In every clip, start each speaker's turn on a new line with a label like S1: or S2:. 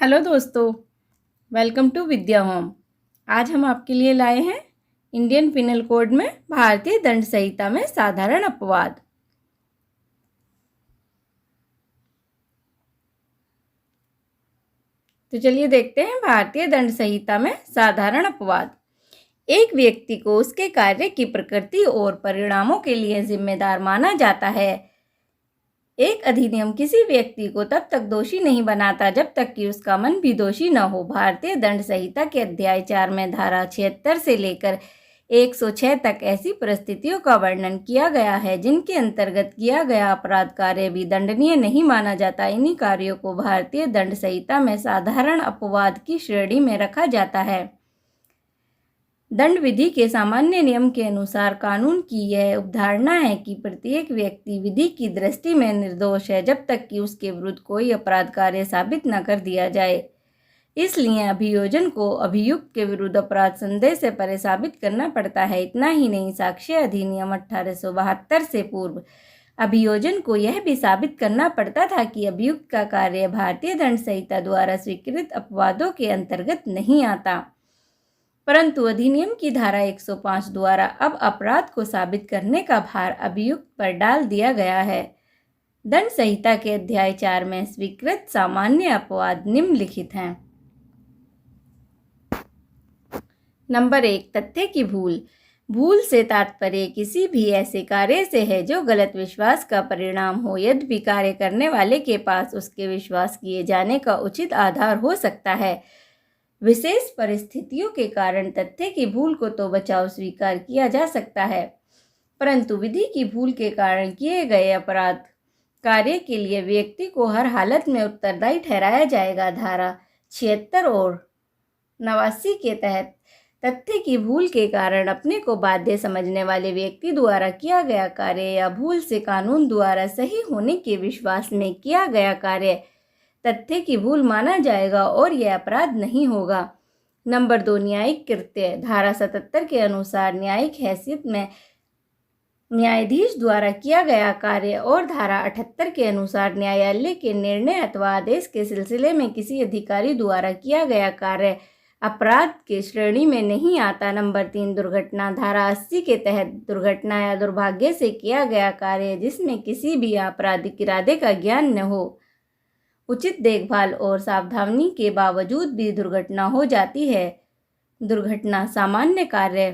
S1: Hello दोस्तों, welcome to Vidya home. आज हम आपके लिए लाए हैं इंडियन पिनल कोड में भारतीय दंड संहिता में साधारण अपवाद। तो चलिए देखते हैं भारतीय दंड संहिता में साधारण अपवाद। एक व्यक्ति को उसके कार्य की प्रकृति और परिणामों के लिए जिम्मेदार माना जाता है। एक अधिनियम किसी व्यक्ति को तब तक दोषी नहीं बनाता जब तक कि उसका मन भी दोषी न हो। भारतीय दंड संहिता के अध्याय 4 में धारा 76 से लेकर 106 तक ऐसी परिस्थितियों का वर्णन किया गया है जिनके अंतर्गत किया गया अपराध कार्य भी दंडनीय नहीं माना जाता। इन्हीं कार्यों को भारतीय दंड संहिता में साधारण अपवाद की श्रेणी में रखा जाता है। दंड विधि के सामान्य नियम के अनुसार कानून की यह अवधारणा है कि प्रत्येक व्यक्ति विधि की दृष्टि में निर्दोष है जब तक कि उसके विरुद्ध कोई अपराध कार्य साबित न कर दिया जाए। इसलिए अभियोजन को अभियुक्त के विरुद्ध अपराध संदेह से परे साबित करना पड़ता है। इतना ही नहीं, साक्ष्य अधिनियम 1872 से पूर्व अभियोजन को यह भी साबित करना पड़ता था कि अभियुक्त का कार्य भारतीय दंड संहिता द्वारा स्वीकृत अपवादों के अंतर्गत नहीं आता। परंतु अधिनियम की धारा 105 द्वारा अब अपराध को साबित करने का भार अभियुक्त पर डाल दिया गया है। दंड संहिता के अध्याय 4 में स्वीकृत सामान्य अपवाद निम्नलिखित हैं। नंबर 1, तथ्य की भूल। भूल से तात्पर्य किसी भी ऐसे कार्य से है जो गलत विश्वास का परिणाम हो। यद्यपि कार्य करने वाले के पास उसके विश्वास किए जाने का उचित आधार हो सकता है, विशेष परिस्थितियों के कारण तथ्य की भूल को तो बचाव स्वीकार किया जा सकता है, परंतु विधि की भूल के कारण किए गए अपराध कार्य के लिए व्यक्ति को हर हालत में उत्तरदायी ठहराया जाएगा। धारा 76 और 89 के तहत तथ्य की भूल के कारण अपने को बाध्य समझने वाले व्यक्ति द्वारा किया गया कार्य या भूल से कानून द्वारा सही होने के विश्वास में किया गया कार्य तथ्य की भूल माना जाएगा और यह अपराध नहीं होगा। नंबर 2, न्यायिक कृत्य। धारा 77 के अनुसार न्यायिक हैसियत में न्यायाधीश द्वारा किया गया कार्य और धारा 78 के अनुसार न्यायालय के निर्णय अथवा आदेश के सिलसिले में किसी अधिकारी द्वारा किया गया कार्य अपराध के श्रेणी में नहीं आता। नंबर 3, दुर्घटना। धारा 80 के तहत दुर्घटना या दुर्भाग्य से किया गया कार्य जिसमें किसी भी आपराधिक इरादे का ज्ञान न हो, उचित देखभाल और सावधानी के बावजूद भी दुर्घटना हो जाती है। दुर्घटना सामान्य कार्य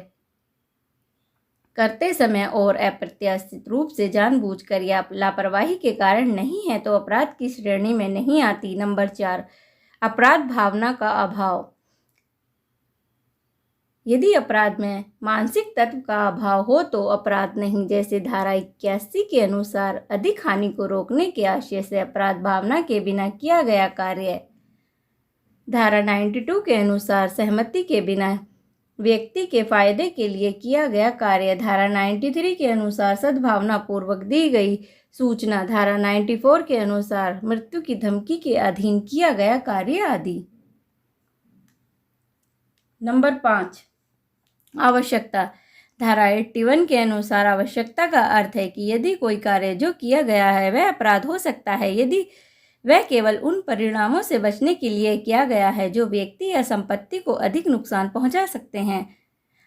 S1: करते समय और अप्रत्याशित रूप से जानबूझकर या लापरवाही के कारण नहीं है तो अपराध की श्रेणी में नहीं आती। नंबर 4, अपराध भावना का अभाव। यदि अपराध में मानसिक तत्व का अभाव हो तो अपराध नहीं। जैसे धारा 81 के अनुसार अधिक हानि को रोकने के आशय से अपराध भावना के बिना किया गया कार्य। धारा 92 के अनुसार सहमति के बिना व्यक्ति के फायदे के लिए किया गया कार्य। धारा 93 के अनुसार सद्भावना पूर्वक दी गई सूचना। धारा 94 के अनुसार मृत्यु की धमकी के अधीन किया गया कार्य आदि। नंबर 5, आवश्यकता। धारा 81 के अनुसार आवश्यकता का अर्थ है कि यदि कोई कार्य जो किया गया है वह अपराध हो सकता है यदि वह केवल उन परिणामों से बचने के लिए किया गया है जो व्यक्ति या संपत्ति को अधिक नुकसान पहुंचा सकते हैं।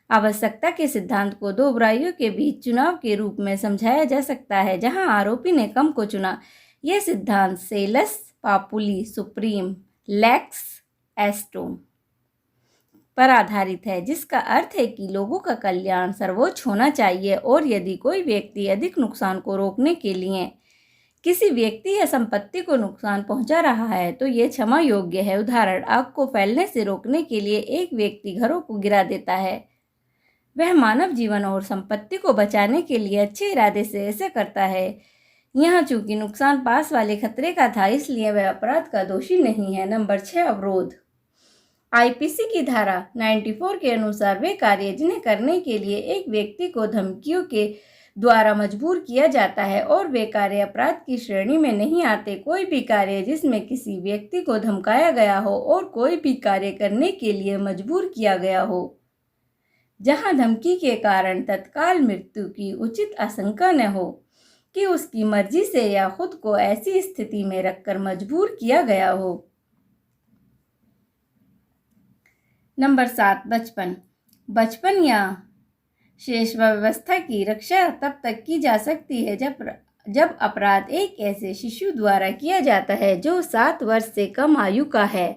S1: आवश्यकता के सिद्धांत को दो बुराइयों के बीच चुनाव के रूप में समझाया जा सकता है जहां आरोपी ने कम को चुना। यह सिद्धांत सेलस पापुली सुप्रीम लेक्स एस्टोम पर आधारित है, जिसका अर्थ है कि लोगों का कल्याण सर्वोच्च होना चाहिए और यदि कोई व्यक्ति अधिक नुकसान को रोकने के लिए किसी व्यक्ति या संपत्ति को नुकसान पहुंचा रहा है तो ये क्षमा योग्य है। उदाहरण, आग को फैलने से रोकने के लिए एक व्यक्ति घरों को गिरा देता है। वह मानव जीवन और संपत्ति को बचाने के लिए अच्छे इरादे से ऐसा करता है। यहाँ चूंकि नुकसान पास वाले खतरे का था इसलिए वह अपराध का दोषी नहीं है। नंबर 6, अवरोध। आईपीसी की धारा 94 के अनुसार वे कार्य जिन्हें करने के लिए एक व्यक्ति को धमकियों के द्वारा मजबूर किया जाता है और वे कार्य अपराध की श्रेणी में नहीं आते। कोई भी कार्य जिसमें किसी व्यक्ति को धमकाया गया हो और कोई भी कार्य करने के लिए मजबूर किया गया हो जहां धमकी के कारण तत्काल मृत्यु की उचित आशंका न हो कि उसकी मर्जी से या खुद को ऐसी स्थिति में रखकर मजबूर किया गया हो। नंबर 7, बचपन। बचपन या शैशवावस्था की रक्षा तब तक की जा सकती है जब अपराध एक ऐसे शिशु द्वारा किया जाता है जो 7 वर्ष से कम आयु का है।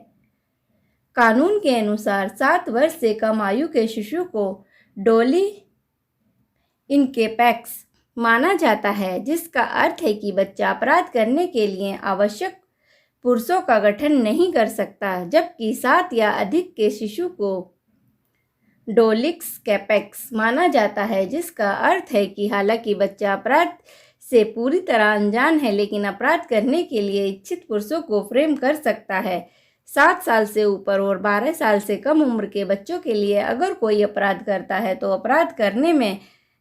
S1: कानून के अनुसार 7 वर्ष से कम आयु के शिशु को डोली इनकेपेक्स माना जाता है, जिसका अर्थ है कि बच्चा अपराध करने के लिए आवश्यक पुरुषों का गठन नहीं कर सकता, जबकि 7 या अधिक के शिशु को डोलिक्स कैपेक्स माना जाता है, जिसका अर्थ है कि हालांकि बच्चा अपराध से पूरी तरह अनजान है, लेकिन अपराध करने के लिए इच्छित पुरुषों को फ्रेम कर सकता है। 7 साल से ऊपर और 12 साल से कम उम्र के बच्चों के लिए अगर कोई अपराध करता है तो अपराध करने में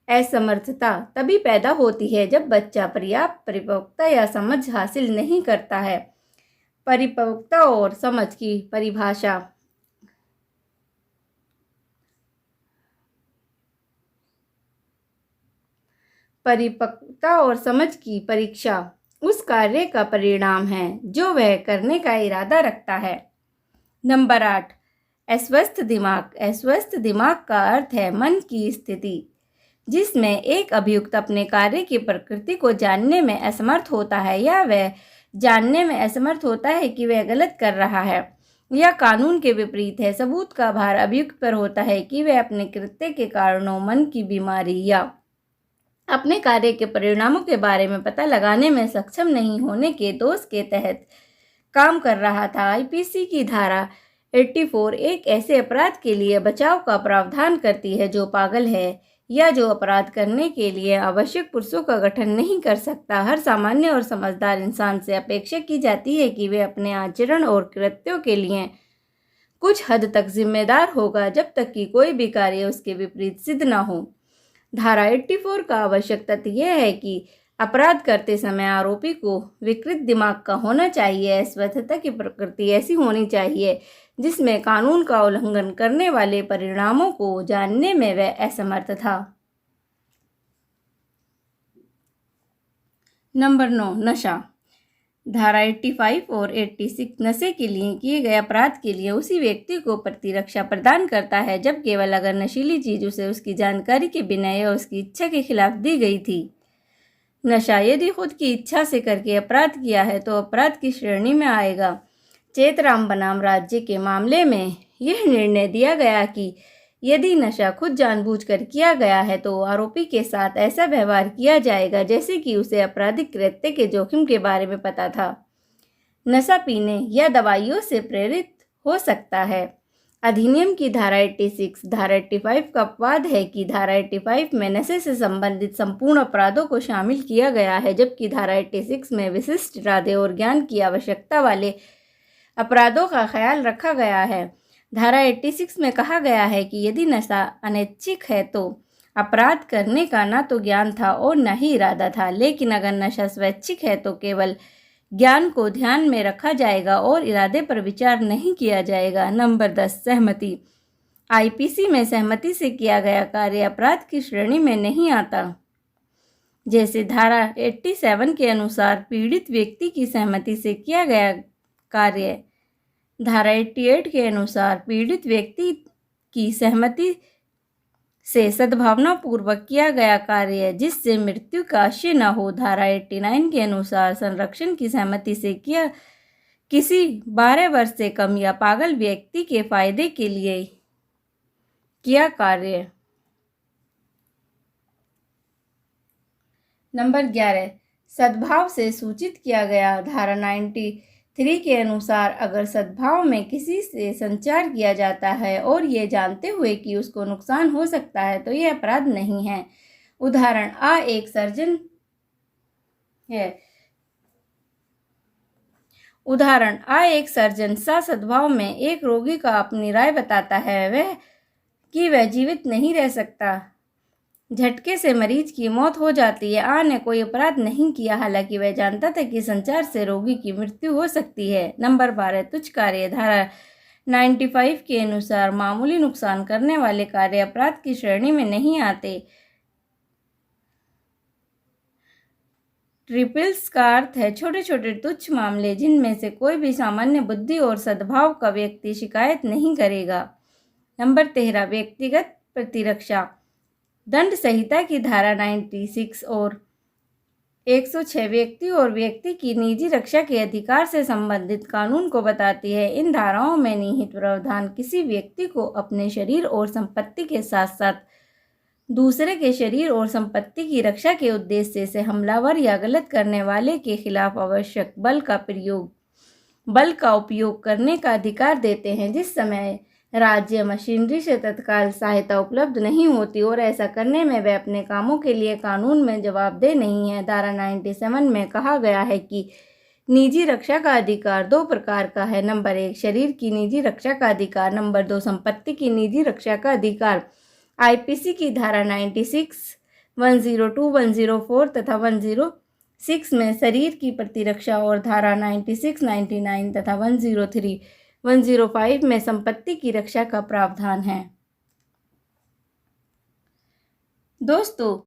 S1: असमर्थता तभी पैदा होती है जब बच्चा पर्याप्त परिपक्वता या समझ हासिल नहीं करता है। परिपक्वता और समझ की परिभाषा। परिपक्वता और समझ की परीक्षा उस कार्य का परिणाम है जो वह करने का इरादा रखता है। नंबर 8, अस्वस्थ दिमाग। अस्वस्थ दिमाग का अर्थ है मन की स्थिति जिसमें एक अभियुक्त अपने कार्य की प्रकृति को जानने में असमर्थ होता है या वह जानने में असमर्थ होता है कि वह गलत कर रहा है या कानून के विपरीत है। सबूत का भार अभियुक्त पर होता है कि वह अपने कृत्य के कारणों, मन की बीमारी या अपने कार्य के परिणामों के बारे में पता लगाने में सक्षम नहीं होने के दोष के तहत काम कर रहा था। आईपीसी की धारा 84 एक ऐसे अपराध के लिए बचाव का प्रावधान करती है जो पागल है या जो अपराध करने के लिए आवश्यक पुरुषों का गठन नहीं कर सकता। हर सामान्य और समझदार इंसान से अपेक्षा की जाती है कि वे अपने आचरण और कृत्यों के लिए कुछ हद तक जिम्मेदार होगा जब तक कि कोई भी कार्य उसके विपरीत सिद्ध न हो। धारा 84 का आवश्यक तथ्य यह है कि अपराध करते समय आरोपी को विकृत दिमाग का होना चाहिए। अस्वस्थता की प्रकृति ऐसी होनी चाहिए जिसमें कानून का उल्लंघन करने वाले परिणामों को जानने में वह असमर्थ था। नंबर 9, नशा। धारा 85 और 86 नशे के लिए किए गए अपराध के लिए उसी व्यक्ति को प्रतिरक्षा प्रदान करता है जब केवल अगर नशीली चीज उसे उसकी जानकारी के बिना या उसकी इच्छा के खिलाफ दी गई थी। नशा यदि खुद की इच्छा से करके अपराध किया है तो अपराध की श्रेणी में आएगा। चेतराम बनाम राज्य के मामले में यह निर्णय दिया गया कि यदि नशा खुद जानबूझकर किया गया है तो आरोपी के साथ ऐसा व्यवहार किया जाएगा जैसे कि उसे आपराधिक कृत्य के जोखिम के बारे में पता था। नशा पीने या दवाइयों से प्रेरित हो सकता है। अधिनियम की धारा 86 धारा 85 का अपवाद है कि धारा 85 में नशे से संबंधित संपूर्ण अपराधों को शामिल किया गया है, जबकि धारा 86 में विशिष्ट इरादे और ज्ञान की आवश्यकता वाले अपराधों का ख्याल रखा गया है। धारा 86 में कहा गया है कि यदि नशा अनैच्छिक है तो अपराध करने का न तो ज्ञान था और न ही इरादा था, लेकिन अगर नशा स्वैच्छिक है तो केवल ज्ञान को ध्यान में रखा जाएगा और इरादे पर विचार नहीं किया जाएगा। नंबर 10, सहमति। आईपीसी में सहमति से किया गया कार्य अपराध की श्रेणी में नहीं आता। जैसे धारा 87 के अनुसार पीड़ित व्यक्ति की सहमति से किया गया कार्य धारा 88 के अनुसार पीड़ित व्यक्ति की सहमति से सद्भावनापूर्वक किया गया कार्य जिससे मृत्यु का आशय न हो। धारा 89 के अनुसार संरक्षण की सहमति से किया किसी 12 वर्ष से कम या पागल व्यक्ति के फायदे के लिए किया कार्य। नंबर 11, सद्भाव से सूचित किया गया। धारा 93 के अनुसार अगर सद्भाव में किसी से संचार किया जाता है और ये जानते हुए कि उसको नुकसान हो सकता है तो यह अपराध नहीं है। उदाहरण आ एक सर्जन है। उदाहरण आ एक सर्जन सद्भाव में एक रोगी का अपनी राय बताता है कि वह जीवित नहीं रह सकता। झटके से मरीज की मौत हो जाती है। आ ने कोई अपराध नहीं किया, हालांकि वह जानता था कि संचार से रोगी की मृत्यु हो सकती है। नंबर 12, तुच्छ कार्य। धारा 95 के अनुसार मामूली नुकसान करने वाले कार्य अपराध की श्रेणी में नहीं आते। ट्रिपल्स का अर्थ है छोटे छोटे तुच्छ मामले जिनमें से कोई भी सामान्य बुद्धि और सद्भाव का व्यक्ति शिकायत नहीं करेगा। नंबर 13 व्यक्तिगत प्रतिरक्षा। दंड संहिता की धारा 96 और 106 व्यक्ति और व्यक्ति की निजी रक्षा के अधिकार से संबंधित कानून को बताती है। इन धाराओं में निहित प्रावधान किसी व्यक्ति को अपने शरीर और संपत्ति के साथ साथ दूसरे के शरीर और संपत्ति की रक्षा के उद्देश्य से हमलावर या गलत करने वाले के खिलाफ आवश्यक बल का उपयोग करने का अधिकार देते हैं। जिस समय राज्य मशीनरी से तत्काल सहायता उपलब्ध नहीं होती और ऐसा करने में वे अपने कामों के लिए कानून में जवाबदेह नहीं है। धारा 97 में कहा गया है कि निजी रक्षा का अधिकार 2 प्रकार का है। नंबर 1 शरीर की निजी रक्षा का अधिकार। नंबर 2 संपत्ति की निजी रक्षा का अधिकार। आईपीसी की धारा 96, 102, 104 तथा 106 में शरीर की प्रतिरक्षा और धारा 96, 99 तथा 103, 105 में संपत्ति की रक्षा का प्रावधान है। दोस्तों,